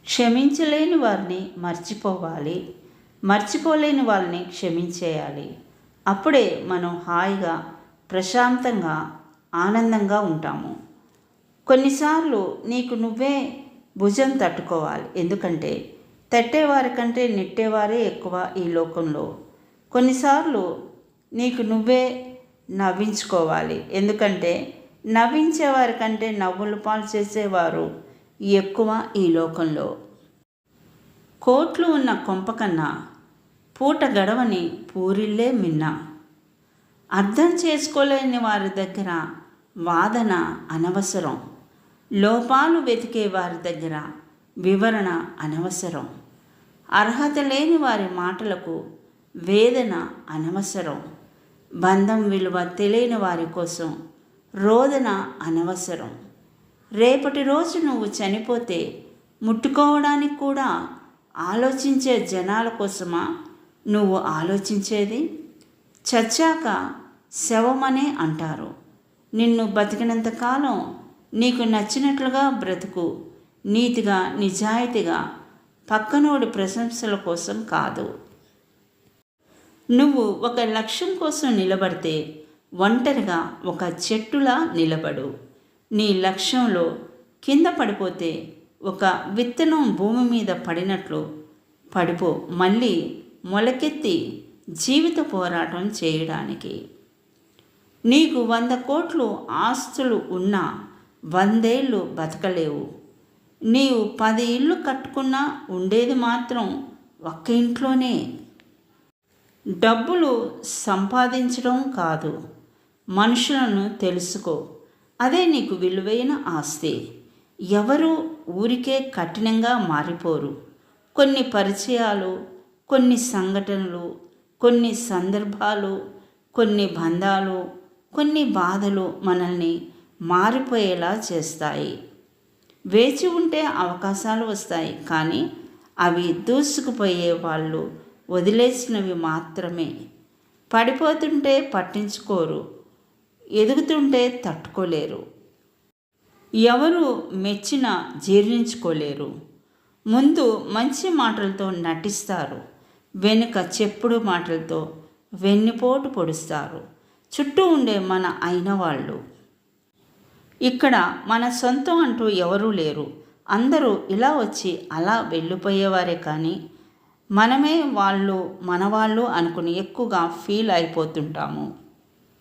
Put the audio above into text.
క్షమించలేని వారిని మర్చిపోవాలి, మర్చిపోలేని వాళ్ళని క్షమించేయాలి. అప్పుడే మనం హాయిగా, ప్రశాంతంగా, ఆనందంగా ఉంటాము. కొన్నిసార్లు నీకు నువ్వే భుజం తట్టుకోవాలి. ఎందుకంటే తట్టేవారి కంటే నెట్టేవారే ఎక్కువ ఈ లోకంలో. కొన్నిసార్లు నీకు నువ్వే నవ్వించుకోవాలి. ఎందుకంటే నవ్వించేవారి కంటే నవ్వులు పాలు చేసేవారు ఎక్కువ ఈ లోకంలో. కోట్లు ఉన్న కొంప కన్నా పూట గడవని పూరిల్లే మిన్న. అర్థం చేసుకోలేని వారి దగ్గర వాదన అనవసరం. లోపాలు వెతికే వారి దగ్గర వివరణ అనవసరం. అర్హత లేని వారి మాటలకు వేదన అనవసరం. బంధం విలువ తెలియని వారి కోసం రోదన అనవసరం. రేపటి రోజు నువ్వు చనిపోతే ముట్టుకోవడానికి కూడా ఆలోచించే జనాల కోసమా నువ్వు ఆలోచించేది? చచ్చాక శవమనే అంటారు. నిన్ను బతికినంతకాలం నీకు నచ్చినట్లుగా బ్రతుకు. నీతిగా, నిజాయితీగా, పక్కనోడి ప్రశంసల కోసం కాదు. నువ్వు ఒక లక్ష్యం కోసం నిలబడితే ఒంటరిగా ఒక చెట్టులా నిలబడు. నీ లక్ష్యంలో కింద పడిపోతే ఒక విత్తనం భూమి మీద పడినట్లు పడిపో. మళ్ళీ మొలకెత్తి జీవిత పోరాటం చేయడానికి. నీకు 100 కోట్లు ఆస్తులు ఉన్నా 100 ఏళ్ళు బతకలేవు. నీవు 10 ఇళ్ళు కట్టుకున్నా ఉండేది మాత్రం ఒక్క ఇంట్లోనే. డబ్బులు సంపాదించడం కాదు, మనుషులను తెలుసుకో. అదే నీకు విలువైన ఆస్తి. ఎవరు ఊరికే కఠినంగా మారిపోరు. కొన్ని పరిచయాలు, కొన్ని సంఘటనలు, కొన్ని సందర్భాలు, కొన్ని బంధాలు, కొన్ని బాధలు మనల్ని మారిపోయేలా చేస్తాయి. వేచి ఉంటే అవకాశాలు వస్తాయి, కానీ అవి దూసుకుపోయే వాళ్ళు వదిలేసినవి మాత్రమే. పడిపోతుంటే పట్టించుకోరు, ఎదుగుతుంటే తట్టుకోలేరు. ఎవరు మెచ్చినా జీర్ణించుకోలేరు. ముందు మంచి మాటలతో నటిస్తారు, వెనుక చెప్పుడు మాటలతో వెన్నుపోటు పొడుస్తారు. చుట్టూ ఉండే మన అయిన వాళ్ళు. ఇక్కడ మన సొంతం అంటూ ఎవరూ లేరు. అందరూ ఇలా వచ్చి అలా వెళ్ళిపోయేవారే, కానీ మనమే వాళ్ళు, మనవాళ్ళు అనుకుని ఎక్కువగా ఫీల్ అయిపోతుంటాము.